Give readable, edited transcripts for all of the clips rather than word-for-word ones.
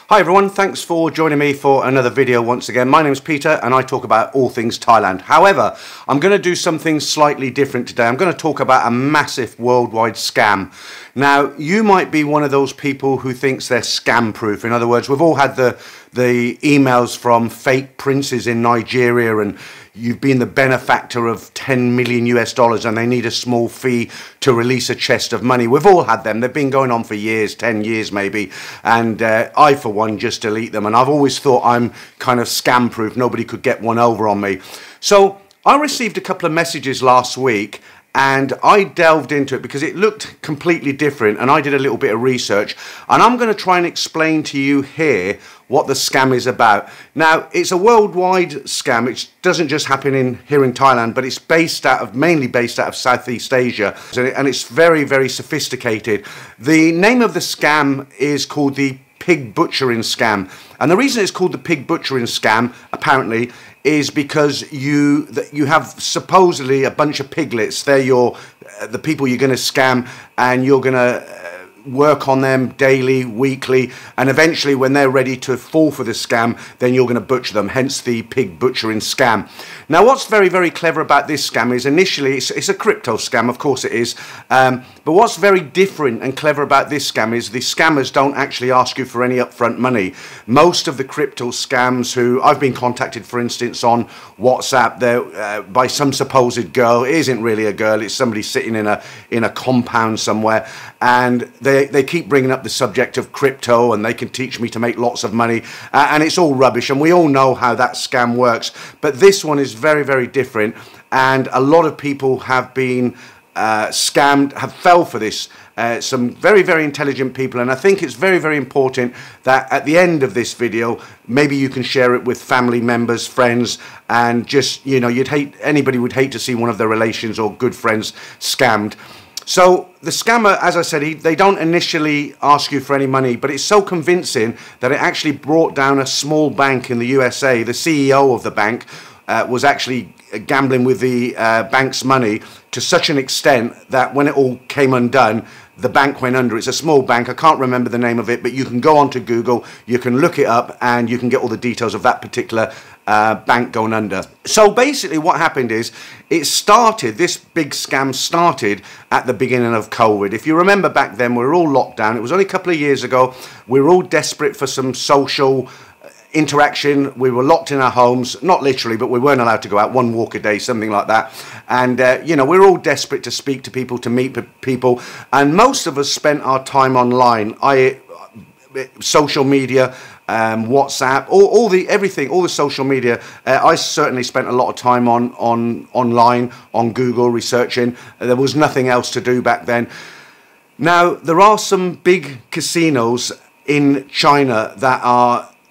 Hi everyone, thanks for joining me for another video once again. My name is Peter and I talk about all things Thailand. However, I'm going to do something slightly different today. I'm going to talk about a massive worldwide scam. Now, you might be one of those people who thinks they're scam proof. In other words, we've all had the emails from fake princes in Nigeria and you've been the benefactor of 10 million US dollars and they need a small fee to release a chest of money. We've all had them. They've been going on for years, 10 years maybe. And I, for one, just delete them. And I've always thought I'm kind of scam proof. Nobody could get one over on me. So I received a couple of messages last week and I delved into it because it looked completely different and I did a little bit of research and I'm going to try and explain to you here what the scam is about. Now, it's a worldwide scam. It doesn't just happen here in Thailand, but it's mainly based out of Southeast Asia, and it's very, very sophisticated. The name of the scam is called the pig butchering scam, and the reason it's called the pig butchering scam, apparently, is because you have supposedly a bunch of piglets. They're the people you're going to scam, and you're going to work on them daily, weekly, and eventually when they're ready to fall for the scam, then you're going to butcher them, hence the pig butchering scam. Now, what's very, very clever about this scam is initially it's a crypto scam, of course it is, but what's very different and clever about this scam is the scammers don't actually ask you for any upfront money. Most of the crypto scams who I've been contacted, for instance, on WhatsApp, by some supposed girl. It isn't really a girl, it's somebody sitting in a compound somewhere, and they keep bringing up the subject of crypto and they can teach me to make lots of money, and it's all rubbish, and we all know how that scam works. But this one is very, very different, and a lot of people have been scammed, have fell for this. Some very, very intelligent people, and I think it's very, very important that at the end of this video, maybe you can share it with family members, friends, and just, you know, anybody would hate to see one of their relations or good friends scammed. So the scammer, as I said, they don't initially ask you for any money, but it's so convincing that it actually brought down a small bank in the USA. The CEO of the bank was actually gambling with the bank's money to such an extent that when it all came undone, the bank went under. It's a small bank. I can't remember the name of it, but you can go onto Google, you can look it up, and you can get all the details of that particular bank going under. So basically what happened is this big scam started at the beginning of COVID. If you remember back then, we were all locked down. It was only a couple of years ago. We were all desperate for some social interaction. We were locked in our homes, not literally, but we weren't allowed to go out, one walk a day, something like that. And you know, we were all desperate to speak to people, to meet people, and most of us spent our time online, social media, WhatsApp, all the social media. I certainly spent a lot of time online on Google researching. There was nothing else to do back then. Now, there are some big casinos in China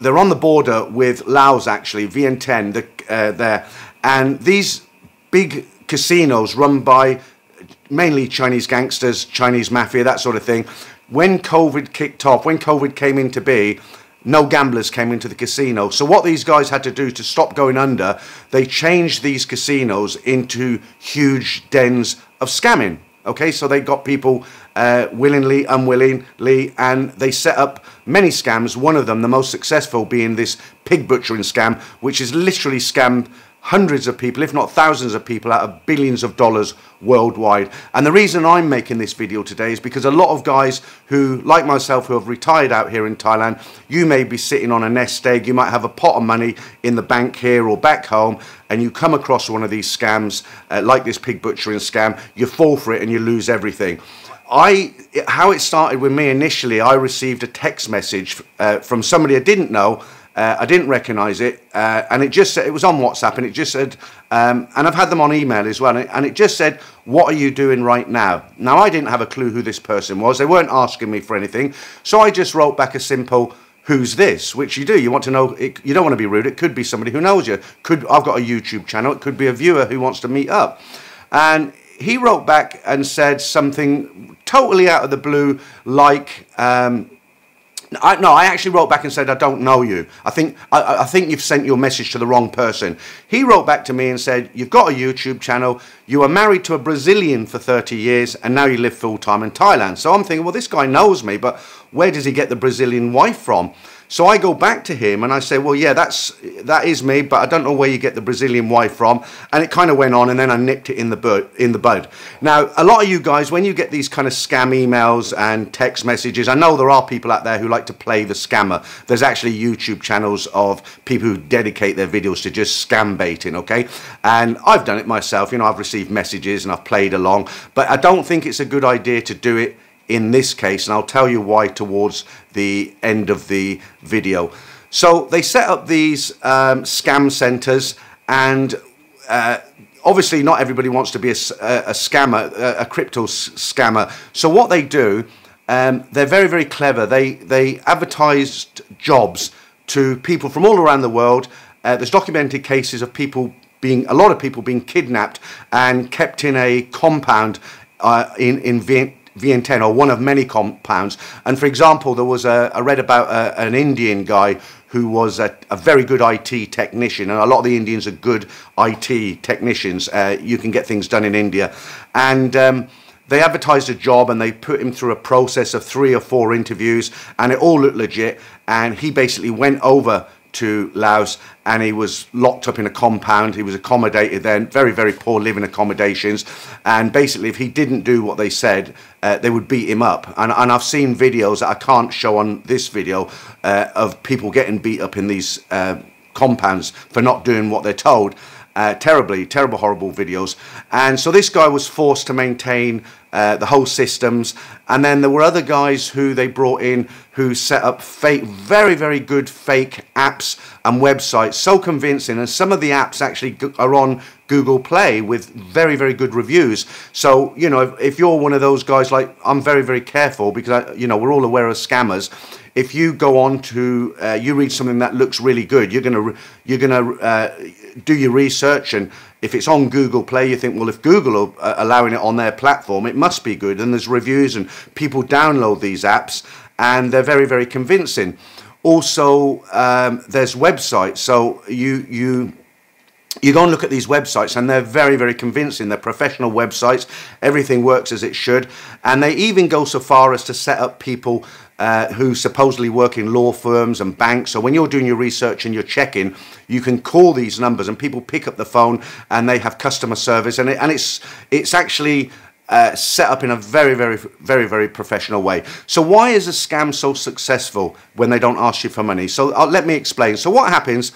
they're on the border with Laos, actually, Vientiane, there. And these big casinos run by mainly Chinese gangsters, Chinese mafia, that sort of thing. When COVID kicked off, when COVID came into being, no gamblers came into the casino. So what these guys had to do to stop going under, they changed these casinos into huge dens of scamming. Okay, so they got people willingly, unwillingly, and they set up many scams. One of them, the most successful, being this pig butchering scam, which has literally scammed hundreds of people, if not thousands of people, out of billions of dollars worldwide. And the reason I'm making this video today is because a lot of guys who, like myself, who have retired out here in Thailand, you may be sitting on a nest egg, you might have a pot of money in the bank here or back home, and you come across one of these scams, like this pig butchering scam, you fall for it and you lose everything. How it started with me initially, I received a text message from somebody I didn't know. I didn't recognize it, and it just said, it was on WhatsApp, and it just said, and I've had them on email as well, and it just said, "What are you doing right now?" Now, I didn't have a clue who this person was. They weren't asking me for anything, so I just wrote back a simple, "Who's this?" Which you do. You want to know. You don't want to be rude. It could be somebody who knows you. I've got a YouTube channel. It could be a viewer who wants to meet up. And he wrote back and said something totally out of the blue, like, I actually wrote back and said, "I don't know you. I think you've sent your message to the wrong person." He wrote back to me and said, "You've got a YouTube channel, you were married to a Brazilian for 30 years, and now you live full-time in Thailand." So I'm thinking, well, this guy knows me, but where does he get the Brazilian wife from? So I go back to him and I say, well, yeah, that is me, but I don't know where you get the Brazilian wife from. And it kind of went on, and then I nipped it in the bud. Now, a lot of you guys, when you get these kind of scam emails and text messages, I know there are people out there who like to play the scammer. There's actually YouTube channels of people who dedicate their videos to just scam baiting, okay? And I've done it myself. You know, I've received messages and I've played along, but I don't think it's a good idea to do it in this case, and I'll tell you why towards the end of the video. So they set up these scam centers, and obviously not everybody wants to be a scammer, a crypto scammer. So what they do, they're very, very clever. They advertised jobs to people from all around the world. There's documented cases of a lot of people being kidnapped and kept in a compound in Vientiane, or one of many compounds. And for example, there was I read about an Indian guy who was a very good IT technician, and a lot of the Indians are good IT technicians. You can get things done in India, and they advertised a job and they put him through a process of 3 or 4 interviews, and it all looked legit. And he basically went over to Laos and he was locked up in a compound. He was accommodated then, very, very poor living accommodations, and basically if he didn't do what they said, they would beat him up. And I've seen videos that I can't show on this video of people getting beat up in these compounds for not doing what they're told. Terrible, horrible videos. And so this guy was forced to maintain the whole systems, and then there were other guys who they brought in who set up fake, very, very good fake apps and websites, so convincing, and some of the apps actually are on Google Play with very, very good reviews. So, you know, if you're one of those guys, like, I'm very, very careful, because you know, we're all aware of scammers. If you go on to you read something that looks really good, you're gonna do your research, and if it's on Google Play, you think, well, if Google are allowing it on their platform, it must be good. And there's reviews, and people download these apps, and they're very, very convincing. Also, there's websites. So you go and look at these websites, and they're very, very convincing. They're professional websites. Everything works as it should. And they even go so far as to set up people who supposedly work in law firms and banks. So when you're doing your research and you're checking, you can call these numbers and people pick up the phone and they have customer service. And it's actually set up in a very, very, very, very professional way. So why is a scam so successful when they don't ask you for money? So let me explain. So what happens?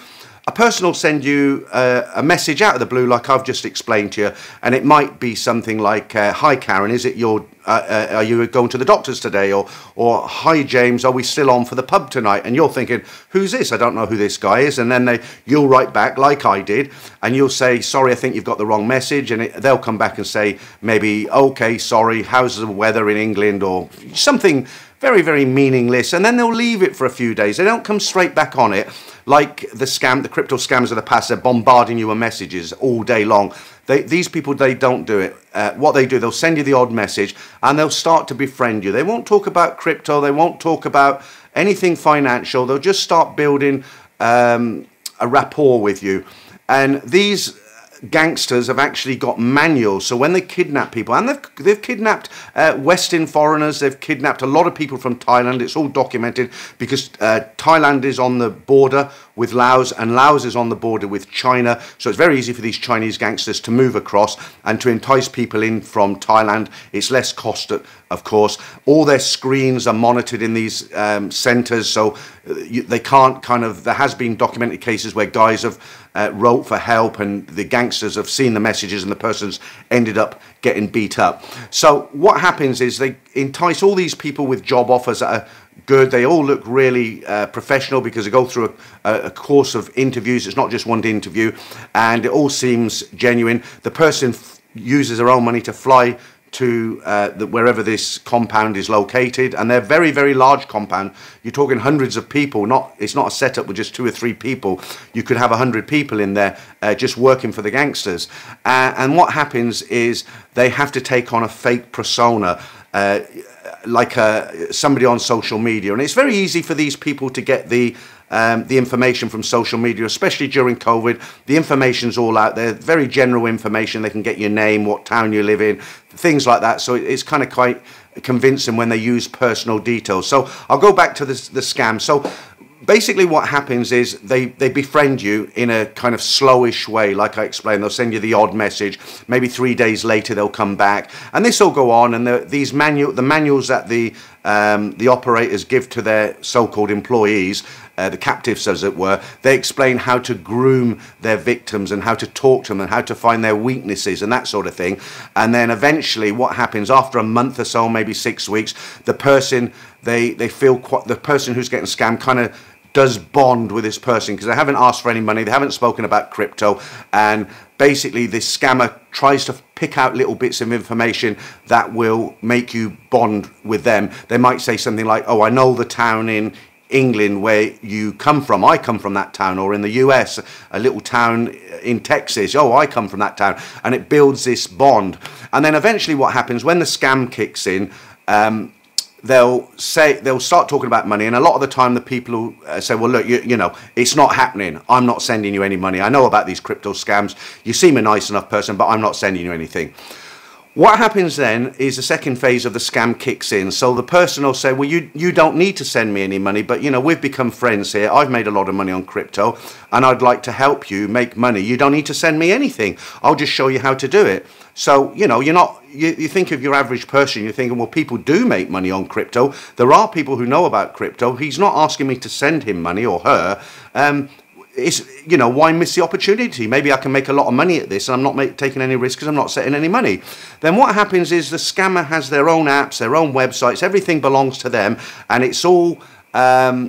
A person will send you a message out of the blue, like I've just explained to you, and it might be something like, "Hi Karen, is it are you going to the doctors today?" Or "Hi James, are we still on for the pub tonight?" And you're thinking, "Who's this? I don't know who this guy is." And then you'll write back like I did, and you'll say, "Sorry, I think you've got the wrong message." And they'll come back and say, maybe, "Okay, sorry, how's the weather in England?" or something very, very meaningless, and then they'll leave it for a few days. They don't come straight back on it like the crypto scams of the past. They're bombarding you with messages all day long. These people, they don't do it. What they do, they'll send you the odd message, and they'll start to befriend you. They won't talk about crypto. They won't talk about anything financial. They'll just start building a rapport with you. And these gangsters have actually got manuals. So when they kidnap people, and they've kidnapped Western foreigners, they've kidnapped a lot of people from Thailand. It's all documented, because Thailand is on the border with Laos, and Laos is on the border with China. So it's very easy for these Chinese gangsters to move across and to entice people in from Thailand. It's less cost, of course. All their screens are monitored in these centers, so they can't there has been documented cases where guys have wrote for help, and the gangsters have seen the messages, and the person's ended up getting beat up. So what happens is they entice all these people with job offers that are good. They all look really professional, because they go through a course of interviews. It's not just one interview, and it all seems genuine. The person uses their own money to fly to wherever this compound is located, and they're very, very large compound. You're talking hundreds of people. It's not a setup with just 2 or 3 people. You could have 100 people in there just working for the gangsters. And what happens is they have to take on a fake persona, like somebody on social media, and it's very easy for these people to get the information from social media, especially during COVID. The information's all out there, very general information. They can get your name, what town you live in, things like that. So it's kind of quite convincing when they use personal details. So I'll go back to the scam. So basically what happens is they befriend you in a kind of slowish way, like I explained. They'll send you the odd message, maybe 3 days later they'll come back, and this will go on. And the manuals that the operators give to their so-called employees, the captives as it were, they explain how to groom their victims and how to talk to them and how to find their weaknesses and that sort of thing. And then eventually what happens after a month or so, maybe 6 weeks, the person the person who's getting scammed kind of does bond with this person, because they haven't asked for any money, they haven't spoken about crypto, and basically this scammer tries to pick out little bits of information that will make you bond with them. They might say something like, oh, I know the town in England where you come from, I come from that town, or in the US, a little town in Texas, oh, I come from that town, and it builds this bond. And then eventually what happens when the scam kicks in, they'll start talking about money, and a lot of the time the people who say, well, look, you know, it's not happening, I'm not sending you any money, I know about these crypto scams, you seem a nice enough person, but I'm not sending you anything. What happens then is the second phase of the scam kicks in. So the person will say, well, you don't need to send me any money, but, you know, we've become friends here. I've made a lot of money on crypto, and I'd like to help you make money. You don't need to send me anything. I'll just show you how to do it. So, you know, you think of your average person, you're thinking, well, people do make money on crypto. There are people who know about crypto. He's not asking me to send him money, or her. It's, you know, why miss the opportunity? Maybe I can make a lot of money at this, and I'm not taking any risk because I'm not setting any money. Then what happens is the scammer has their own apps, their own websites, everything belongs to them, and it's all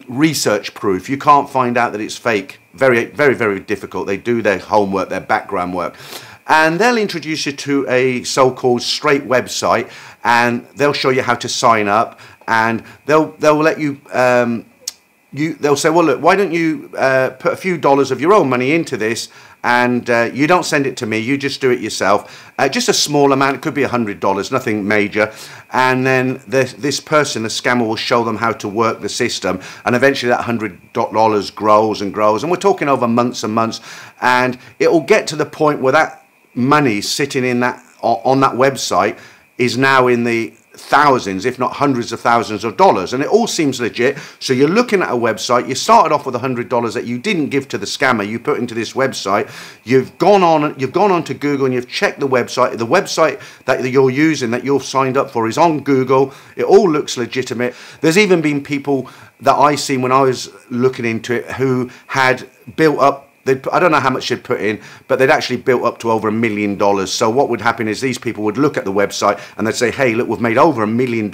research proof. You can't find out that it's fake. Very, very, very difficult. They do their homework, their background work. And they'll introduce you to a so-called straight website, and they'll show you how to sign up, and they'll let you... they'll say, well, look, why don't you put a few dollars of your own money into this, and you don't send it to me, you just do it yourself. Just a small amount, it could be $100, nothing major. And then this person, the scammer, will show them how to work the system, and eventually that $100 grows and grows. And we're talking over months and months, and it will get to the point where that money sitting in on that website is now in the thousands, if not hundreds of thousands of dollars, and it all seems legit. So you're looking at a website, you started off with $100 that you didn't give to the scammer, you put into this website, you've gone on to Google and you've checked the website that you're using, that you've signed up for, is on Google. It all looks legitimate. There's even been people that I seen when I was looking into it who had built up, I don't know how much they'd put in, but they'd actually built up to over $1 million. So what would happen is these people would look at the website and they'd say, hey, look, we've made over $1 million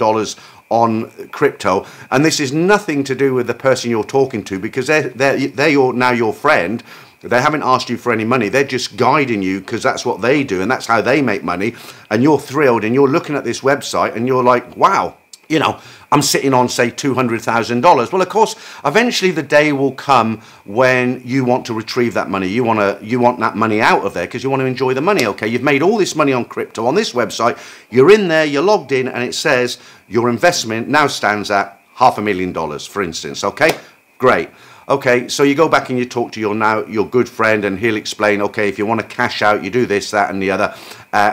on crypto. And this is nothing to do with the person you're talking to, because they're now your friend. They haven't asked you for any money. They're just guiding you because that's what they do and that's how they make money. And you're thrilled and you're looking at this website and you're like, wow, you know, I'm sitting on, say, $200,000. Well, of course, eventually the day will come when you want to retrieve that money. You want that money out of there because you want to enjoy the money. Okay, you've made all this money on crypto on this website. You're in there, you're logged in, and it says your investment now stands at $500,000, for instance. Okay, great. Okay, so you go back and you talk to your good friend, and he'll explain, okay, if you want to cash out, you do this, that, and the other,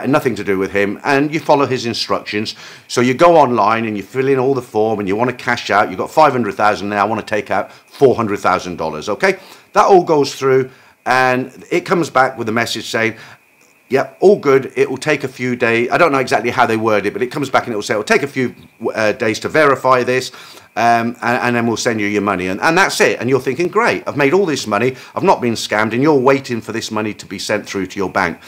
nothing to do with him, and you follow his instructions. So you go online and you fill in all the form, and you want to cash out. You've got $500,000 now. I want to take out $400,000. Okay, that all goes through, and it comes back with a message saying, yep, all good. It will take a few days. I don't know exactly how they word it, but it comes back and it will say, it will take a few days to verify this, and then we'll send you your money. And that's it. And you're thinking, great, I've made all this money. I've not been scammed. And you're waiting for this money to be sent through to your bank.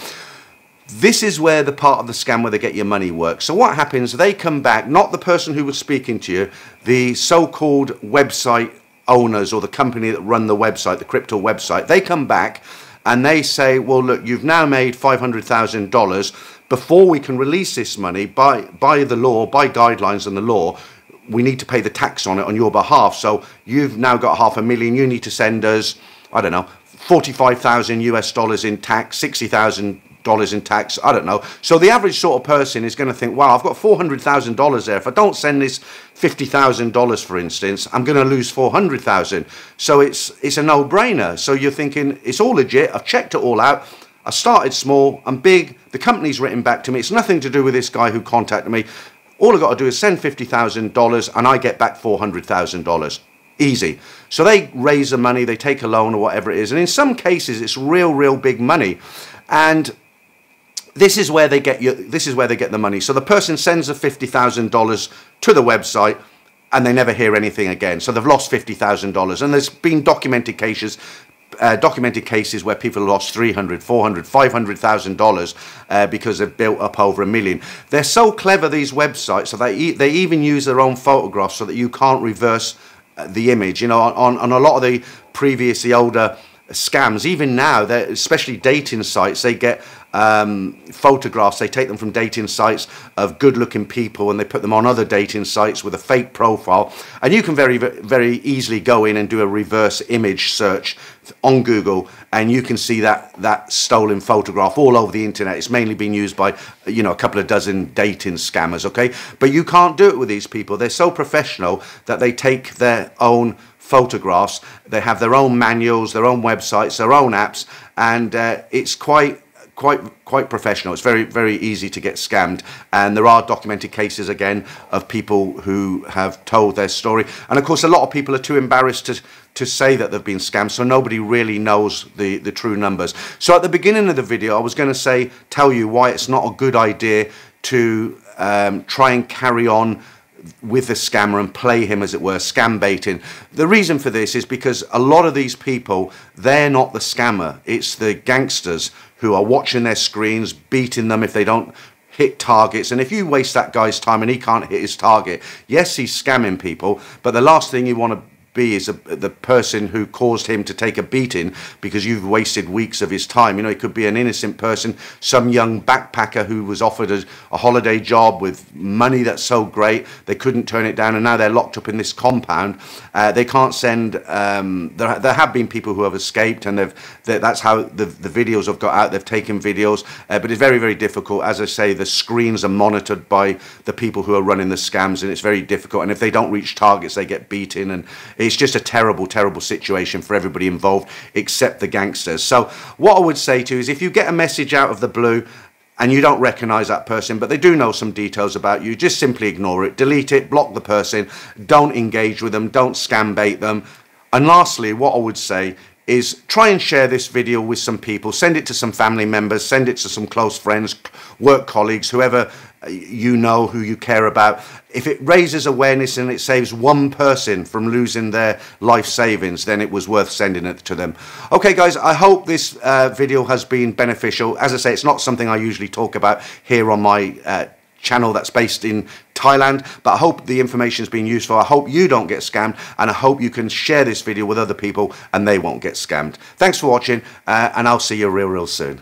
This is where the part of the scam where they get your money works. So what happens, they come back, not the person who was speaking to you, the so-called website owners or the company that run the website, the crypto website, they come back and they say, well, look, you've now made $500,000. Before we can release this money, by the law, by guidelines and the law, we need to pay the tax on it on your behalf. So you've now got $500,000. You need to send us, I don't know, 45,000 US dollars in tax, 60,000 dollars in tax, I don't know. So the average sort of person is going to think, wow, I've got $400,000 there. If I don't send this $50,000, for instance, I'm going to lose $400,000. So it's a no-brainer. So you're thinking, it's all legit. I've checked it all out. I started small. I'm big. The company's written back to me. It's nothing to do with this guy who contacted me. All I've got to do is send $50,000 and I get back $400,000. Easy. So they raise the money, they take a loan or whatever it is, and in some cases it's real big money, and this is where they get the money. So the person sends the $50,000 to the website and they never hear anything again. So they've lost $50,000, and there's been documented cases where people have lost $300,000, $400,000, $500,000 because they've built up over $1 million. They're so clever, these websites, so they even use their own photographs so that you can't reverse the image. You know, on a lot of the previously older scams, even now, especially dating sites, they get photographs. They take them from dating sites of good-looking people and they put them on other dating sites with a fake profile, and you can very easily go in and do a reverse image search on Google, and you can see that stolen photograph all over the internet. It's mainly been used by, you know, a couple of dozen dating scammers, okay? But you can't do it with these people. They're so professional that they take their own photographs, they have their own manuals, their own websites, their own apps, and it's quite professional. It's very easy to get scammed, and there are documented cases again of people who have told their story, and of course a lot of people are too embarrassed to say that they've been scammed, so nobody really knows the true numbers. So at the beginning of the video I was going to tell you why it's not a good idea to try and carry on with the scammer and play him, as it were, scam baiting. The reason for this is because a lot of these people, they're not the scammer. It's the gangsters who are watching their screens, beating them if they don't hit targets. And if you waste that guy's time and he can't hit his target, yes, he's scamming people, but the last thing you want to be is the person who caused him to take a beating because you've wasted weeks of his time. You know, it could be an innocent person, some young backpacker who was offered a holiday job with money that's so great they couldn't turn it down, and now they're locked up in this compound. They can't send. There have been people who have escaped, and that's how the videos have got out. They've taken videos, but it's very difficult. As I say, the screens are monitored by the people who are running the scams, and it's very difficult. And if they don't reach targets, they get beaten, and it's just a terrible situation for everybody involved except the gangsters. So what I would say to you is, if you get a message out of the blue and you don't recognize that person, but they do know some details about you, just simply ignore it, delete it, block the person, don't engage with them, don't scam bait them. And lastly, what I would say is try and share this video with some people. Send it to some family members, send it to some close friends, work colleagues, whoever you know, who you care about. If it raises awareness and it saves one person from losing their life savings, then it was worth sending it to them. Okay guys, I hope this video has been beneficial. As I say, it's not something I usually talk about here on my channel that's based in Thailand, but I hope the information has been useful. I hope you don't get scammed, and I hope you can share this video with other people and they won't get scammed. Thanks for watching, and I'll see you real soon.